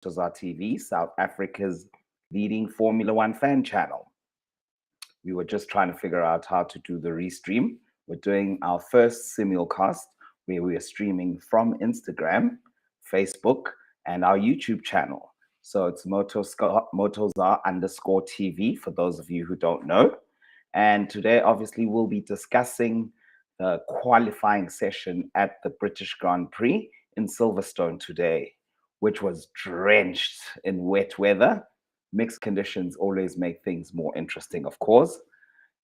Motozar TV, South Africa's leading Formula One fan channel. We were just trying to figure out how to do the restream. We're doing our first simulcast where we are streaming from Instagram, Facebook, and our YouTube channel. So it's Motozar underscore TV for those of you who don't know. And today, obviously, we'll be discussing the qualifying session at the British Grand Prix in Silverstone today, which was drenched in wet weather. Mixed conditions always make things more interesting, of course.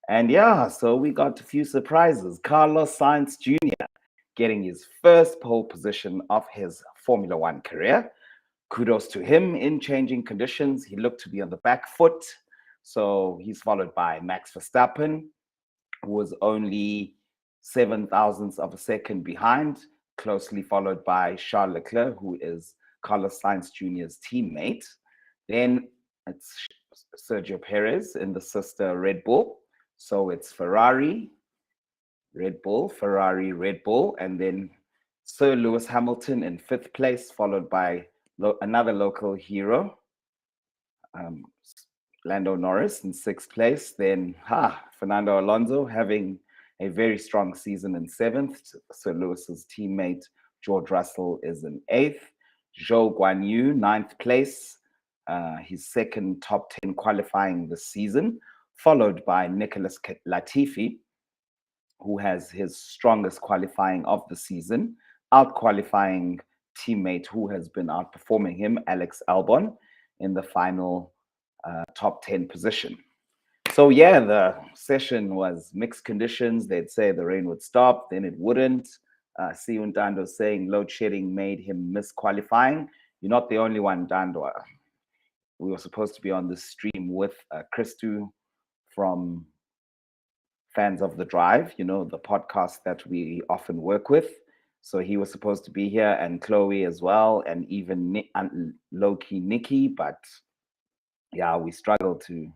And yeah, so we got a few surprises. Carlos Sainz Jr. getting his first pole position of his Formula One career. Kudos to him in changing conditions. He looked to be on the back foot. So he's followed by Max Verstappen, who was only 7 thousandths of a second behind, closely followed by Charles Leclerc, who is Carlos Sainz Jr.'s teammate. Then it's Sergio Perez in the sister Red Bull. So it's Ferrari, Red Bull, Ferrari, Red Bull, and then Sir Lewis Hamilton in fifth place, followed by another local hero, um, Lando Norris in sixth place. Then Fernando Alonso having a very strong season in seventh. Sir Lewis's teammate George Russell is in eighth. Zhou Guanyu, ninth place, his second top 10 qualifying this season, followed by Nicholas Latifi, who has his strongest qualifying of the season, out qualifying teammate who has been outperforming him, Alex Albon, in the final top 10 position. So yeah, the session was mixed conditions. They'd say the rain would stop, then it wouldn't. Siun Dando saying load shedding made him miss qualifying. You're not the only one, Dando. We were supposed to be on the stream with Christu from Fans of the Drive, you know, the podcast that we often work with. So he was supposed to be here, and Chloe as well, and even low-key Nikki. But yeah, we struggle to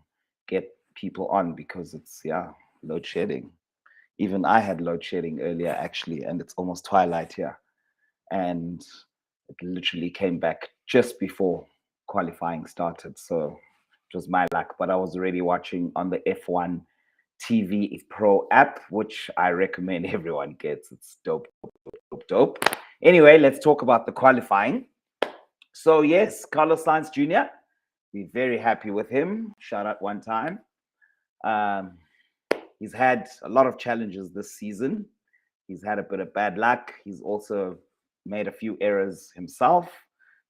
get people on because it's, load shedding. Even I had load shedding earlier, actually, and it's almost twilight here. And it literally came back just before qualifying started. So it was my luck. But I was already watching on the F1 TV Pro app, which I recommend everyone gets. It's dope, dope, dope. Anyway, let's talk about the qualifying. So yes, Carlos Sainz Jr., we're very happy with him. Shout out one time. He's had a lot of challenges this season. He's had a bit of bad luck. He's also made a few errors himself.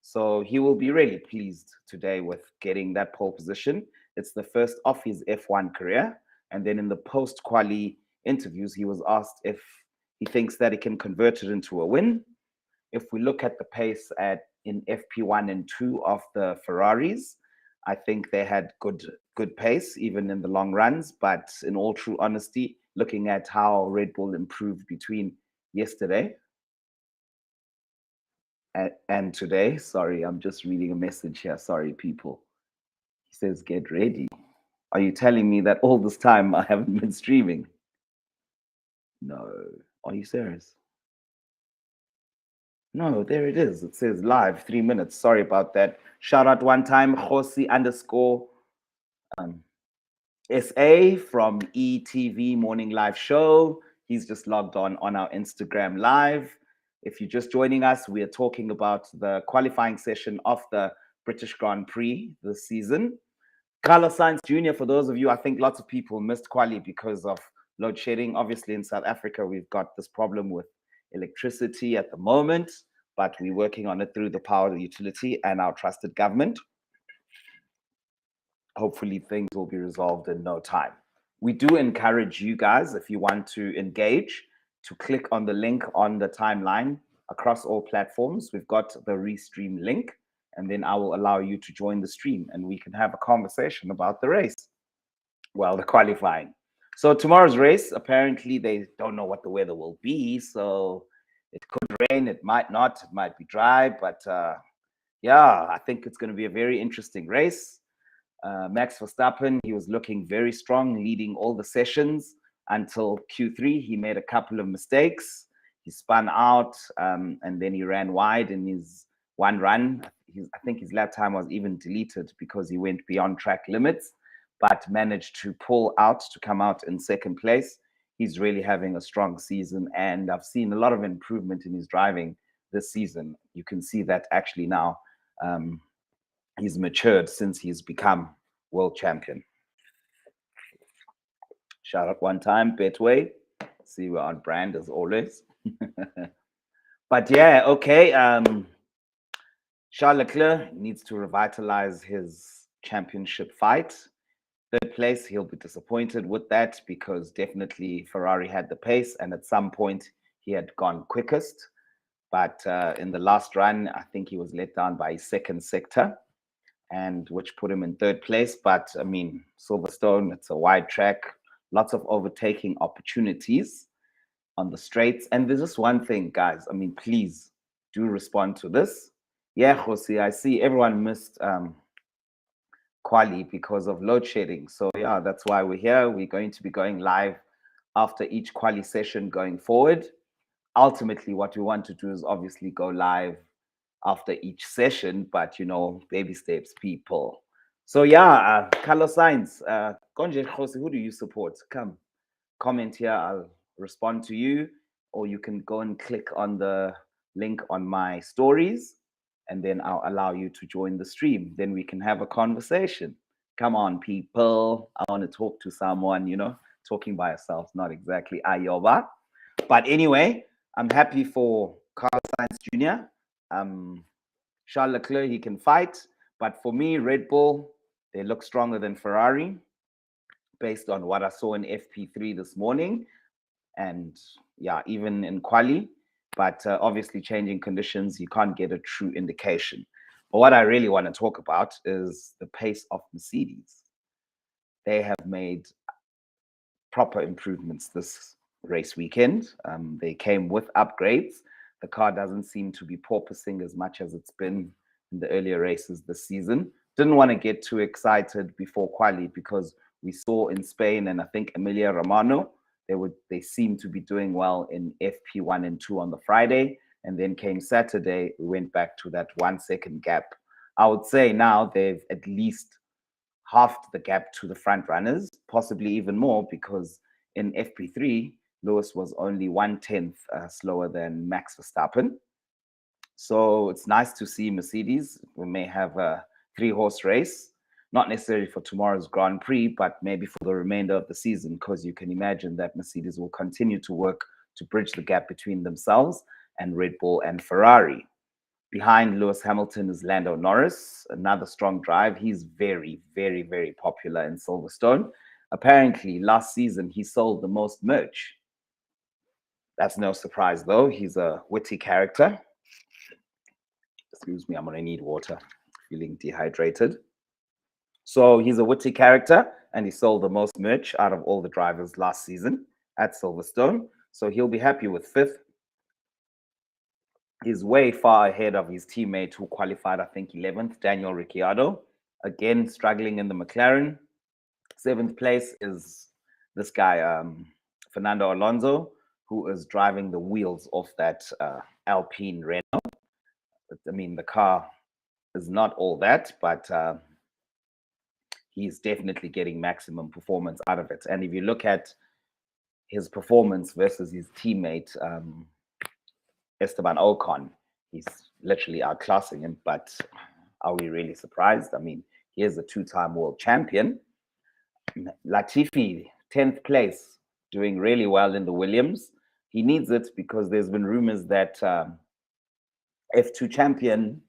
So he will be really pleased today with getting that pole position. It's the first of his F1 career. And then in the post-quali interviews, he was asked if he thinks that he can convert it into a win. If we look at the pace in FP1 and 2 of the Ferraris, I think they had good pace, even in the long runs. But in all true honesty, looking at how Red Bull improved between yesterday and today. Sorry, I'm just reading a message here. Sorry, people. He says, get ready. Are you telling me that all this time I haven't been streaming? No. Are you serious? No, there it is. It says live, 3 minutes. Sorry about that. Shout out one time, Josi underscore SA from ETV Morning Live Show. He's just logged on our Instagram Live. If you're just joining us, we are talking about the qualifying session of the British Grand Prix this season. Carlos Sainz Jr., for those of you, I think lots of people missed quali because of load shedding. Obviously, in South Africa, we've got this problem with electricity at the moment, but we're working on it through the power utility and our trusted government. Hopefully, things will be resolved in no time. We do encourage you guys, if you want to engage, to click on the link on the timeline across all platforms. We've got the Restream link, and then I will allow you to join the stream and we can have a conversation about the race. Well, the qualifying. So tomorrow's race, apparently they don't know what the weather will be. So it could rain, it might not, it might be dry. But yeah, I think it's going to be a very interesting race. Max Verstappen, he was looking very strong, leading all the sessions until Q3. He made a couple of mistakes. He spun out and then he ran wide in his one run. I think his lap time was even deleted because he went beyond track limits, but managed to pull out to come out in second place. He's really having a strong season, and I've seen a lot of improvement in his driving this season. You can see that actually now he's matured since he's become world champion. Shout out one time, Betway. See, we're on brand as always. But yeah, okay. Charles Leclerc needs to revitalize his championship fight. Third place, he'll be disappointed with that because definitely Ferrari had the pace, and at some point he had gone quickest. But in the last run, I think he was let down by his second sector, and which put him in third place. But I mean, Silverstone, it's a wide track, lots of overtaking opportunities on the straights. And there's just one thing, guys. I mean, please do respond to this. Yeah, Jose, I see everyone missed quali because of load shedding. So yeah, that's why we're here. We're going to be going live after each quali session going forward. Ultimately, what we want to do is obviously go live after each session, but you know, baby steps, people. So yeah, Carlos Sainz, Konje Jose, who do you support? Come, comment here. I'll respond to you, or you can go and click on the link on my stories, and then I'll allow you to join the stream. Then we can have a conversation. Come on, people. I want to talk to someone, you know, talking by yourself, not exactly Ayoba. But anyway, I'm happy for Carlos Sainz Jr. Charles Leclerc, he can fight. But for me, Red Bull, they look stronger than Ferrari based on what I saw in FP3 this morning. And yeah, even in quali. But obviously, changing conditions, you can't get a true indication. But what I really want to talk about is the pace of Mercedes. They have made proper improvements this race weekend. They came with upgrades. The car doesn't seem to be porpoising as much as it's been in the earlier races this season. Didn't want to get too excited before quali because we saw in Spain and I think Emilia Romagna, they seemed to be doing well in FP1 and 2 on the Friday. And then came Saturday, we went back to that 1 second gap. I would say now they've at least halved the gap to the front runners, possibly even more, because in FP3, Lewis was only 1/10 slower than Max Verstappen. So it's nice to see Mercedes. We may have a 3-horse race, not necessarily for tomorrow's Grand Prix, but maybe for the remainder of the season, because you can imagine that Mercedes will continue to work to bridge the gap between themselves and Red Bull and Ferrari. Behind Lewis Hamilton is Lando Norris, another strong drive. He's very, very, very popular in Silverstone. Apparently, last season, he sold the most merch. That's no surprise, though. He's a witty character. Excuse me, I'm going to need water. Feeling dehydrated. So he's a witty character, and he sold the most merch out of all the drivers last season at Silverstone. So he'll be happy with 5th. He's way far ahead of his teammate who qualified, I think, 11th, Daniel Ricciardo. Again, struggling in the McLaren. 7th place is this guy, Fernando Alonso, who is driving the wheels off that Alpine Renault. I mean, the car is not all that, but he's definitely getting maximum performance out of it. And if you look at his performance versus his teammate, Esteban Ocon, he's literally outclassing him. But are we really surprised? I mean, he is a 2-time world champion. Latifi, 10th place, doing really well in the Williams. He needs it because there's been rumors that F2 champion,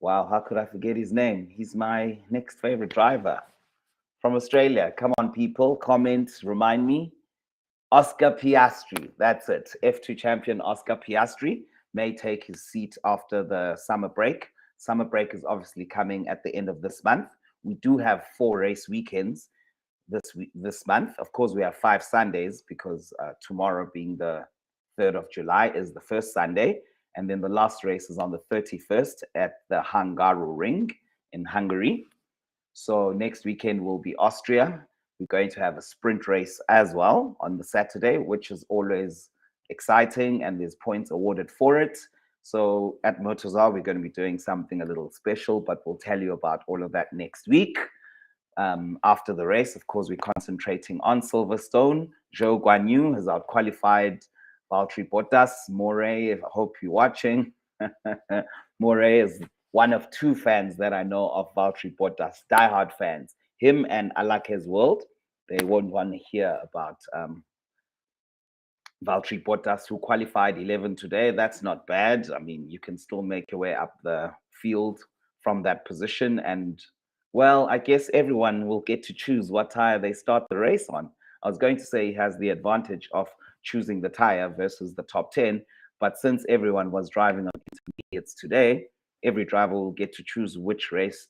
wow, how could I forget his name? He's my next favorite driver from Australia. Come on, people, comment, remind me. Oscar Piastri, that's it. F2 champion Oscar Piastri may take his seat after the summer break. Summer break is obviously coming at the end of this month. We do have 4 race weekends this month. Of course, we have 5 Sundays because tomorrow, being the 3rd of July, is the first Sunday. And then the last race is on the 31st at the Hungaroring in Hungary. So next weekend will be Austria. We're going to have a sprint race as well on the Saturday, which is always exciting, and there's points awarded for it. So at Motozar, we're going to be doing something a little special, but we'll tell you about all of that next week. After the race, of course, we're concentrating on Silverstone. Zhou Guanyu has out qualified Valtteri Bottas. Moray, I hope you're watching. Moray is one of two fans that I know of Valtteri Bottas, diehard fans. Him and Alake's World, they won't want to hear about Valtteri Bottas, who qualified 11 today. That's not bad. I mean, you can still make your way up the field from that position. And, well, I guess everyone will get to choose what tire they start the race on. I was going to say he has the advantage of choosing the tire versus the top 10. But since everyone was driving on intermediates today, every driver will get to choose which race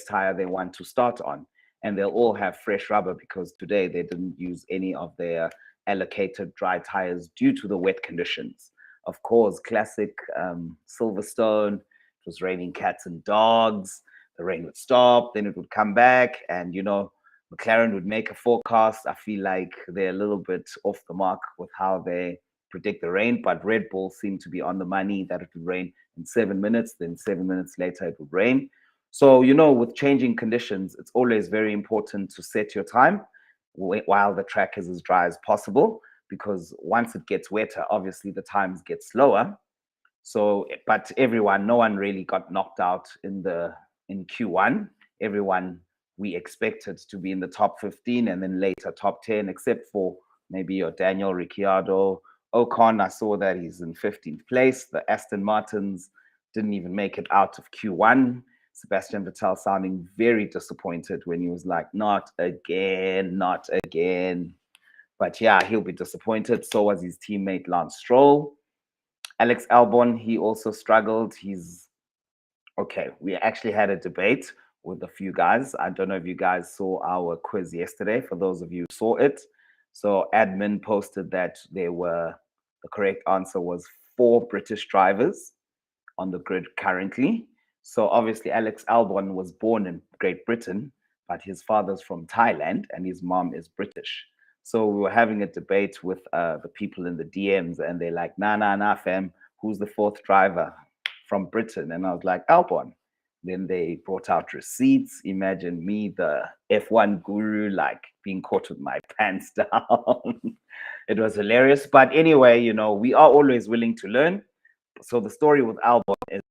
tire they want to start on. And they'll all have fresh rubber because today they didn't use any of their allocated dry tires due to the wet conditions. Of course, classic Silverstone. It was raining cats and dogs. The rain would stop, then it would come back, and McLaren would make a forecast. I feel like they're a little bit off the mark with how they predict the rain, but Red Bull seemed to be on the money that it would rain in 7 minutes, then 7 minutes later it would rain. So, with changing conditions, it's always very important to set your time while the track is as dry as possible, because once it gets wetter, obviously the times get slower. So, but no one really got knocked out in Q1. Everyone we expected to be in the top 15 and then later top 10, except for maybe your Daniel Ricciardo. Ocon, I saw that he's in 15th place. The Aston Martins didn't even make it out of Q1. Sebastian Vettel sounding very disappointed when he was like, not again, not again. But yeah, he'll be disappointed. So was his teammate Lance Stroll. Alex Albon, he also struggled. We actually had a debate with a few guys. I don't know if you guys saw our quiz yesterday, for those of you who saw it. So admin posted that the correct answer was 4 British drivers on the grid currently. So obviously Alex Albon was born in Great Britain, but his father's from Thailand and his mom is British. So we were having a debate with the people in the DMs, and they're like, nah, fam, who's the 4th driver from Britain? And I was like, Albon. Then they brought out receipts. Imagine me, the F1 guru, like being caught with my pants down. It was hilarious. But anyway, we are always willing to learn. So the story with Albon is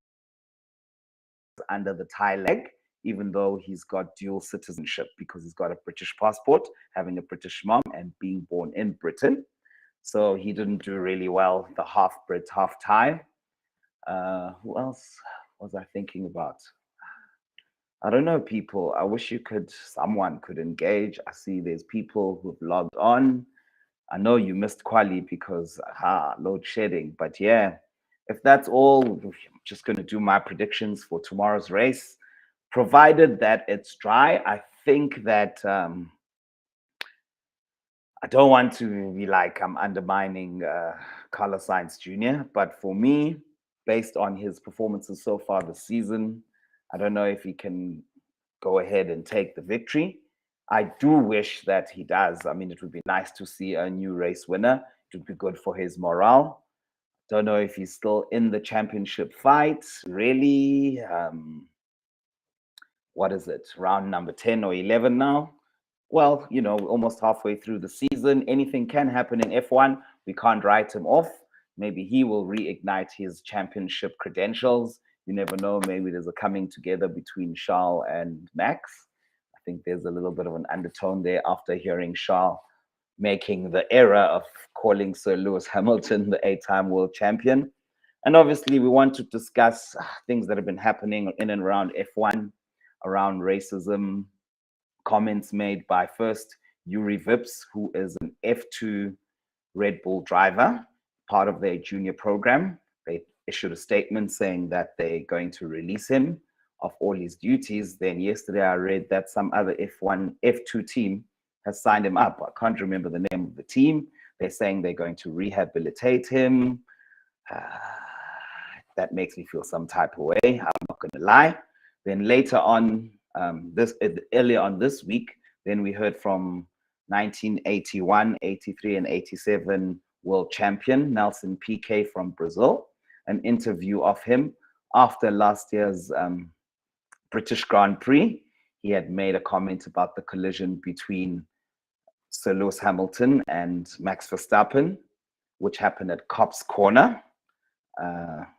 under the Thai leg, even though he's got dual citizenship because he's got a British passport, having a British mom and being born in Britain. So he didn't do really well, the half Brit, half Thai. Who else was I thinking about? I don't know, people. I wish someone could engage. I see there's people who've logged on. I know you missed quali because load shedding, but yeah, if that's all, I'm just going to do my predictions for tomorrow's race, provided that it's dry. I think that I don't want to be like I'm undermining Carlos Sainz Jr., but for me, based on his performances so far this season, I don't know if he can go ahead and take the victory. I do wish that he does. I mean, it would be nice to see a new race winner. It would be good for his morale. Don't know if he's still in the championship fight, really. What is it? Round number 10 or 11 now? Well, almost halfway through the season. Anything can happen in F1. We can't write him off. Maybe he will reignite his championship credentials. You never know. Maybe there's a coming together between Charles and Max. I think there's a little bit of an undertone there after hearing Charles making the error of calling Sir Lewis Hamilton the 8-time world champion. And obviously, we want to discuss things that have been happening in and around F1, around racism, comments made by first Yuri Vips, who is an F2 Red Bull driver, part of their junior program. They issued a statement saying that they're going to release him of all his duties. Then yesterday I read that some other F2 team has signed him up. I can't remember the name of the team. They're saying they're going to rehabilitate him. That makes me feel some type of way. I'm not going to lie. Then later on, earlier on this week, then we heard from 1981, 83, and 87 world champion Nelson Piquet from Brazil. an interview of him after last year's British Grand Prix. He had made a comment about the collision between Sir Lewis Hamilton and Max Verstappen, which happened at Copse Corner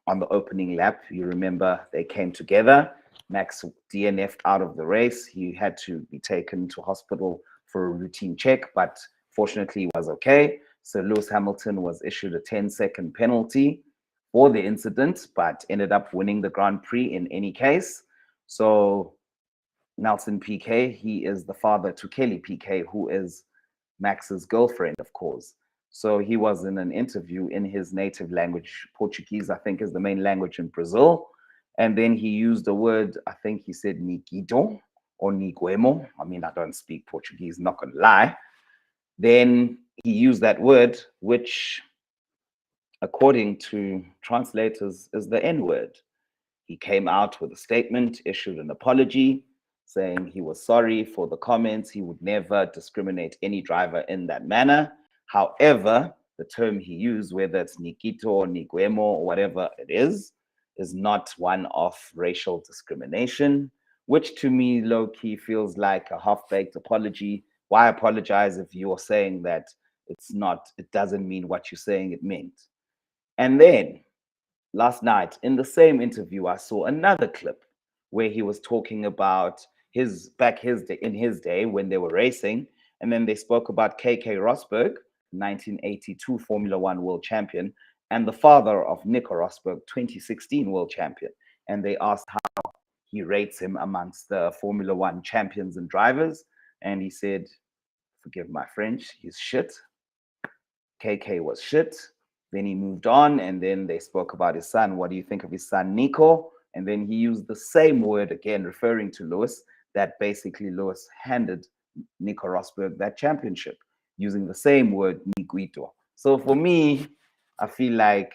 on the opening lap. You remember they came together. Max DNF'd out of the race. He had to be taken to hospital for a routine check, but fortunately he was okay. So Lewis Hamilton was issued a 10-second penalty for the incident, but ended up winning the Grand Prix in any case. So Nelson Piquet, he is the father to Kelly Piquet, who is Max's girlfriend, of course. So he was in an interview in his native language. Portuguese, I think, is the main language in Brazil. And then he used a word, I think he said Niquito or Niguemo. I mean, I don't speak Portuguese, not gonna lie. Then he used that word, which, according to translators, is the N word. He came out with a statement, issued an apology, saying he was sorry for the comments. He would never discriminate any driver in that manner. However, the term he used, whether it's Nikito or Niguemo or whatever it is not one of racial discrimination, which to me, low-key, feels like a half-baked apology. Why apologize if you're saying that it doesn't mean what you're saying it meant? And then last night in the same interview, I saw another clip where he was talking about in his day when they were racing, and then they spoke about KK Rosberg, 1982 Formula One world champion, and the father of Nico Rosberg, 2016 world champion. And they asked how he rates him amongst the Formula One champions and drivers, and he said, forgive my French, he's shit. KK was shit. Then he moved on, and then they spoke about his son. What do you think of his son, Nico? And then he used the same word again, referring to Lewis, that basically Lewis handed Nico Rosberg that championship, using the same word, Niguito. So for me, I feel like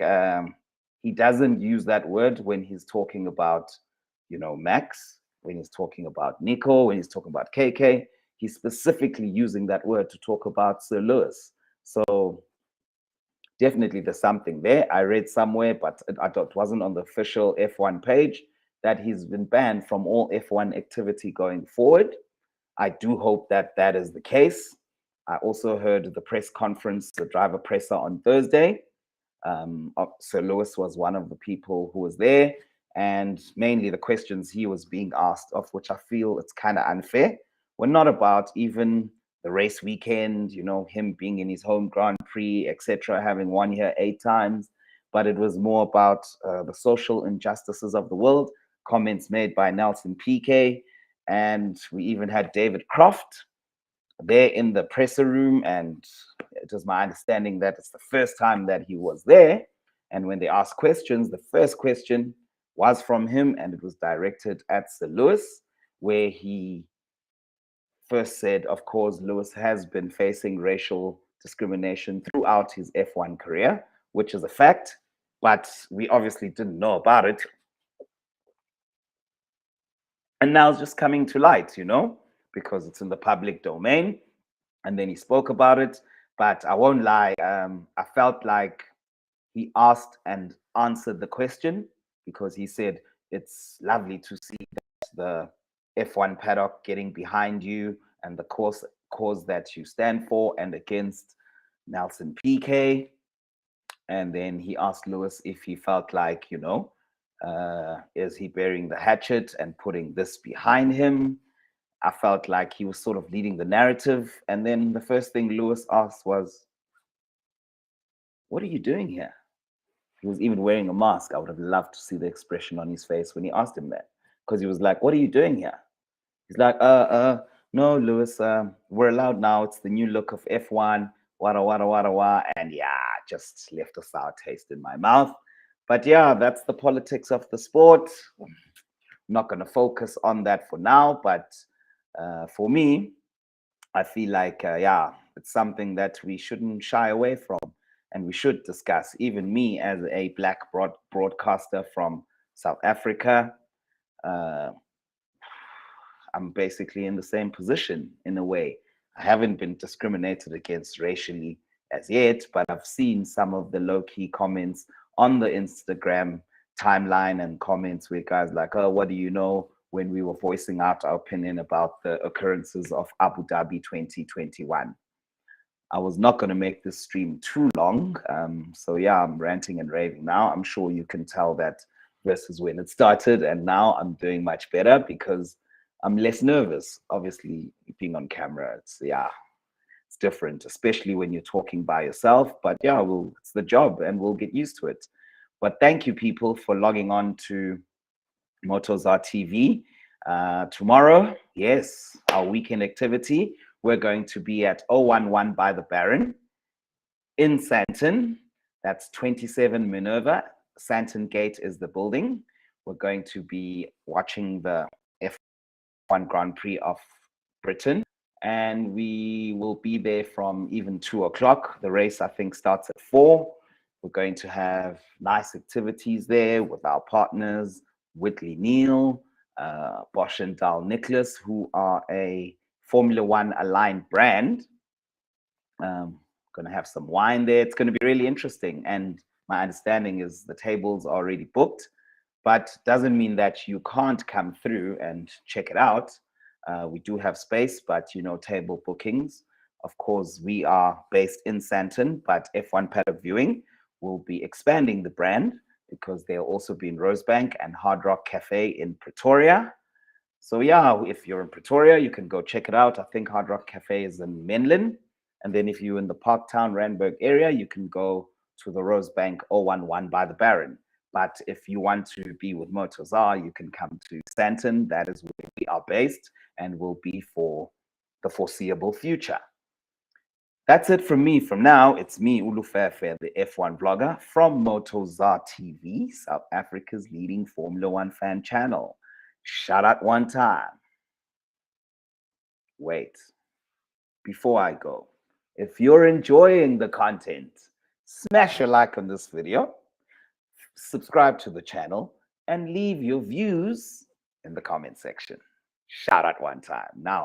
he doesn't use that word when he's talking about, Max, when he's talking about Nico, when he's talking about KK. He's specifically using that word to talk about Sir Lewis. So definitely there's something there. I read somewhere, but it wasn't on the official F1 page, that he's been banned from all F1 activity going forward. I do hope that that is the case. I also heard the press conference, the driver presser on Thursday. Sir Lewis was one of the people who was there, and mainly the questions he was being asked, of which I feel it's kind of unfair, were not about even the race weekend, him being in his home Grand Prix, etc., having won here 8 times, but it was more about the social injustices of the world, comments made by Nelson Piquet, and we even had David Croft there in the presser room, and it was my understanding that it's the first time that he was there. And when they asked questions, the first question was from him, and it was directed at Sir Lewis, where he first said, of course, Lewis has been facing racial discrimination throughout his F1 career, which is a fact, but we obviously didn't know about it. And now it's just coming to light, because it's in the public domain. And then he spoke about it. But I won't lie, I felt like he asked and answered the question, because he said, it's lovely to see that the F1 paddock getting behind you and the cause that you stand for and against Nelson Piquet. And then he asked Lewis if he felt like, is he bearing the hatchet and putting this behind him? I felt like he was sort of leading the narrative. And then the first thing Lewis asked was, what are you doing here? He was even wearing a mask. I would have loved to see the expression on his face when he asked him that, because he was like, what are you doing here? He's like, no, Lewis, we're allowed now. It's the new look of F1, wada, wada, wada, wada. And yeah, just left a sour taste in my mouth. But yeah, that's the politics of the sport. I'm not going to focus on that for now. But for me, I feel like, it's something that we shouldn't shy away from, and we should discuss. Even me, as a black broadcaster from South Africa, I'm basically in the same position in a way. I haven't been discriminated against racially as yet, but I've seen some of the low-key comments on the Instagram timeline and comments where guys like, oh, what do you know, when we were voicing out our opinion about the occurrences of Abu Dhabi 2021. I was not going to make this stream too long. So yeah, I'm ranting and raving now. I'm sure you can tell that versus when it started. And now I'm doing much better because I'm less nervous. Obviously, being on camera, it's different, especially when you're talking by yourself. But yeah, it's the job and we'll get used to it. But thank you, people, for logging on to Motozar TV. Tomorrow, yes, our weekend activity. We're going to be at 011 by the Baron in Sandton. That's 27 Minerva. Sandton Gate is the building. We're going to be watching the F1 Grand Prix of Britain. And we will be there from even 2 o'clock. The race, I think, starts at 4. We're going to have nice activities there with our partners, Whitley Neal, Bosch and Dal Nicholas, who are a Formula One aligned brand. Going to have some wine there. It's going to be really interesting. And my understanding is the tables are already booked, but doesn't mean that you can't come through and check it out. We do have space, but table bookings. Of course, we are based in Sandton, but F1 Paddock Viewing will be expanding the brand because they'll also be in Rosebank and Hard Rock Cafe in Pretoria. So yeah, if you're in Pretoria, you can go check it out. I think Hard Rock Cafe is in Menlyn. And then if you're in the Parktown, Randburg area, you can go to the Rosebank 011 by the Baron. But if you want to be with Motozar, you can come to Sandton. That is where we are based and will be for the foreseeable future. That's it from me. From now, it's me, Ulu Fairfair, the F1 vlogger from Motozar TV, South Africa's leading Formula One fan channel. Shout out one time. Wait, before I go, if you're enjoying the content, smash a like on this video, subscribe to the channel, and leave your views in the comment section. Shout out one time. Now I'm